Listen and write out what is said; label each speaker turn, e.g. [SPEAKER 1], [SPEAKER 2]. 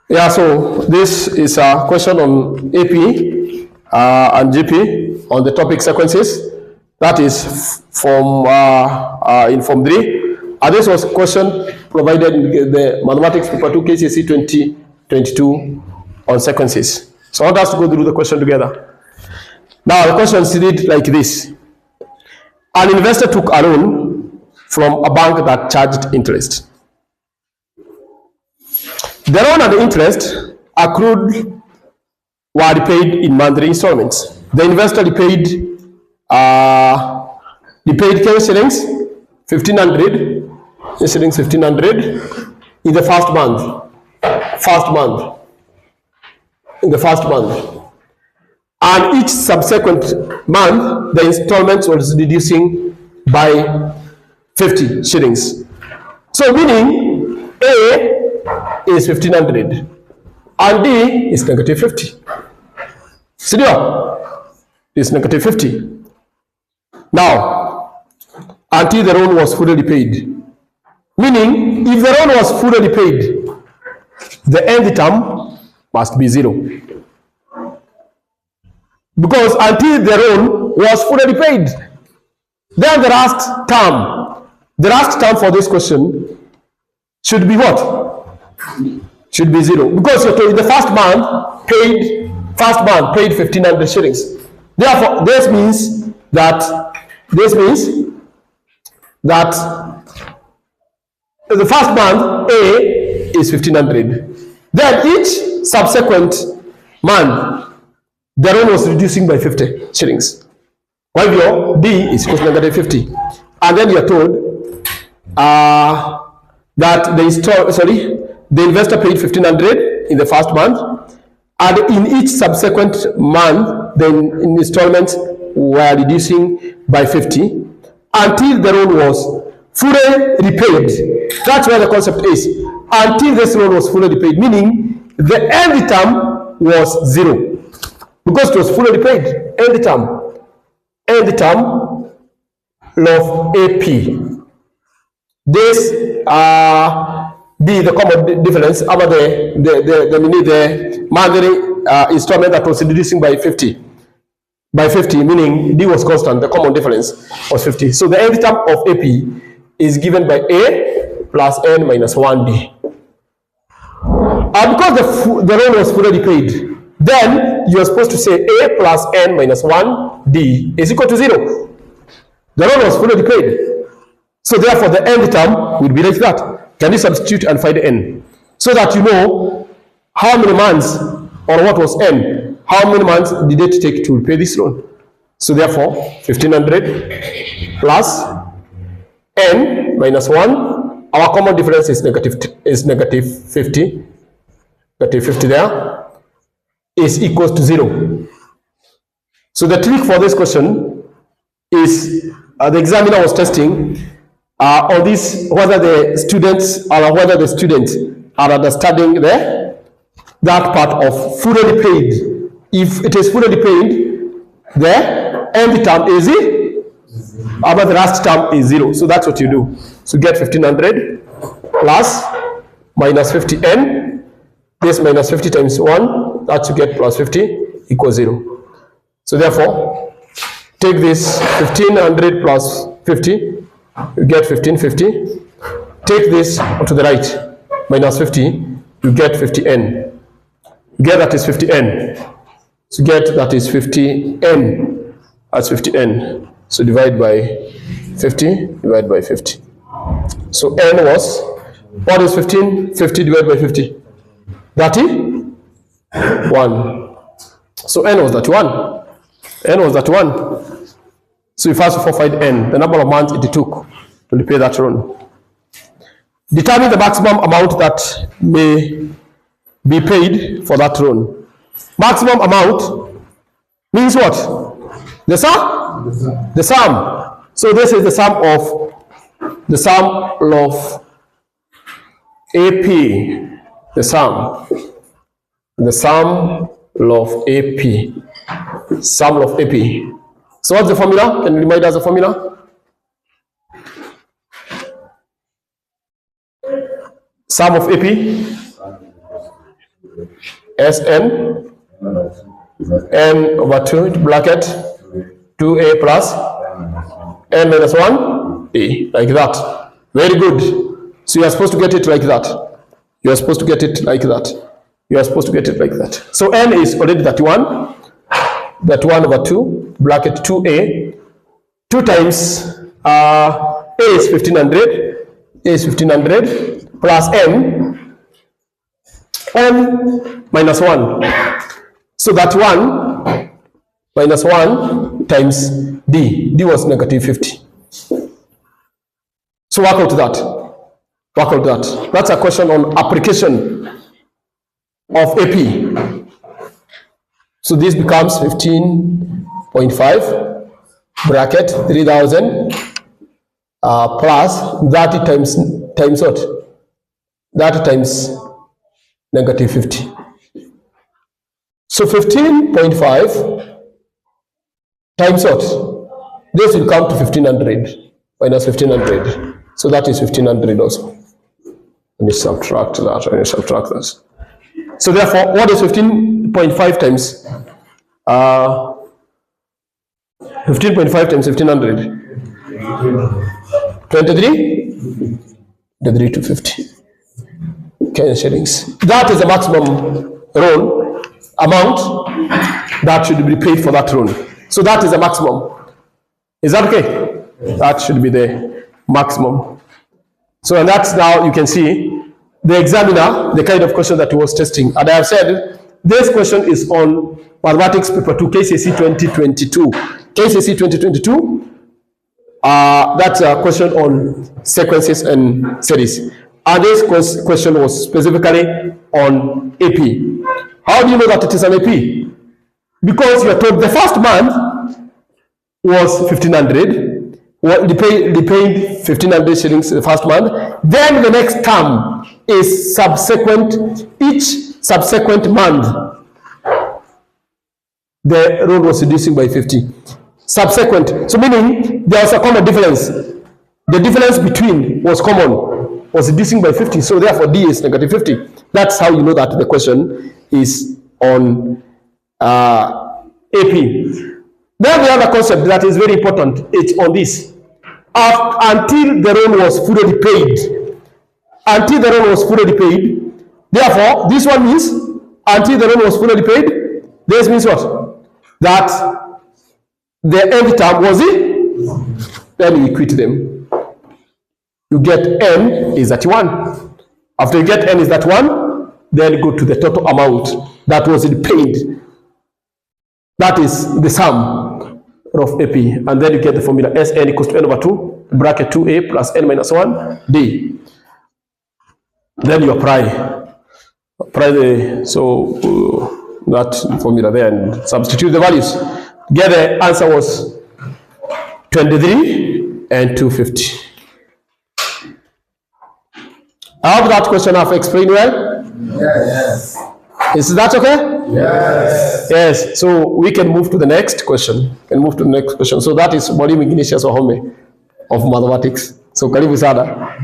[SPEAKER 1] Yeah, so this is a question on AP and GP on the topic sequences. That is from in Form 3. And this was a question provided in the Mathematics PP2 Kcse 2022 on sequences. So I want us to go through the question together. Now the questions read like this. An investor took a loan from a bank that charged interest. The loan and the interest accrued were repaid in monthly installments. The investor repaid shillings 1,500, shillings 1,500 in the first month. In the first month. And each subsequent month, the installments was reducing by 50 shillings. So meaning A is 1,500 and D is negative 50. Senior is negative 50. Now, until the loan was fully repaid. Meaning, if the loan was fully repaid, the end term must be 0. Because until the loan was fully repaid, then the last term for this question should be what? Should be 0. Because the first month paid 1,500 shillings. Therefore, this means that the first month A is 1,500. Then each subsequent month the loan was reducing by 50 shillings. While your D is equal to negative 50. And then you are told that the investor paid 1,500 in the first month, and in each subsequent month, the installments were reducing by 50 until the loan was fully repaid. That's where the concept is. Until this loan was fully repaid, meaning the end term was 0. Because it was fully repaid. End term of AP. This be the common difference about the monthly installment that was reducing by 50. By 50, meaning D was constant, the common difference was 50. So the end term of AP is given by A plus N minus 1D. And because the loan was fully repaid, then you are supposed to say A plus N minus 1D is equal to 0. The loan was fully repaid. So therefore the end term will be like that. Can you substitute and find N? So that you know how many months, or what was N, how many months did it take to repay this loan. So therefore 1,500 plus N minus 1, our common difference is negative 50. Negative 50 there is equals to 0. So the trick for this question is the examiner was testing on this whether the students are understanding that part of fully repaid. If it is fully repaid, the end term is 0, but the last term is 0. So that's what you do. So get 1,500 plus minus 50N. This minus 50 times 1, that you get plus 50 equals 0. So therefore, take this 1,500 plus 50, you get 1,550. Take this to the right, minus 50, you get 50N. You get that is 50N. So get that is 50N. That's 50N. So divide by 50, divide by 50. So N was, what is 15? 50 divided by 50. 31. So N was 31. N was 31. So we first find N, the number of months it took to repay that loan. Determine the maximum amount that may be paid for that loan. Maximum amount means what? The sum? The sum. So this is the sum of AP. The sum of AP. Sum of AP. So what's the formula? Can you remind us the formula? Sum of AP Sn n over 2 bracket 2a plus n minus 1 a, like that. Very good. So you are supposed to get it like that. You are supposed to get it like that. You are supposed to get it like that. So n is already 31. That 1 over 2 bracket 2a. 2 times a is 1500. A is 1500 plus n minus 1. So that 1 minus 1 times d. D was negative 50. So work out that. Work out that. That's a question on application of AP. So this becomes 15.5 bracket 3000 plus 30 times what? 30 times negative 50. So 15.5 times what? This will come to 1500 minus 1500. So that is 1500 also. Let me subtract that. Let me subtract this. So therefore, what is 15.5 times 15.5 times 1500? 23? 23,250. Kenyan shillings. That is the maximum loan amount that should be paid for that loan. So that is the maximum. Is that okay? That should be the maximum. So and that's now you can see the examiner, the kind of question that he was testing. And I have said this question is on Mathematics Paper 2, Kcse 2022. Kcse 2022, that's a question on sequences and series. And this question was specifically on AP. How do you know that it is an AP? Because you are told the first month was 1500. They paid 1500 shillings the first month. Then the next term is subsequent. Each subsequent month, the loan was reducing by 50. Subsequent. So meaning there was a common difference. The difference between was common, was reducing by 50. So therefore D is negative 50. That's how you know that the question is on AP. Then the other concept that is very important, it's on this. Until the loan was fully repaid. Until the loan was fully repaid. Therefore, this one means until the loan was fully repaid. This means what? That the end term was it. Then we quit them. You get n is that 1. After you get n is that 1, then go to the total amount that was repaid. That is the sum of AP, and then you get the formula Sn equals to n over 2 bracket 2a plus n minus 1 d. Then you apply the that formula there and substitute the values. Get the answer was 23 and 250. I hope that question I've explained well.
[SPEAKER 2] Yes.
[SPEAKER 1] Is that okay?
[SPEAKER 2] Yes.
[SPEAKER 1] Yes. So we can move to the next question. So that is Mwalimu Ignatius Wahome of mathematics. So karibu sana.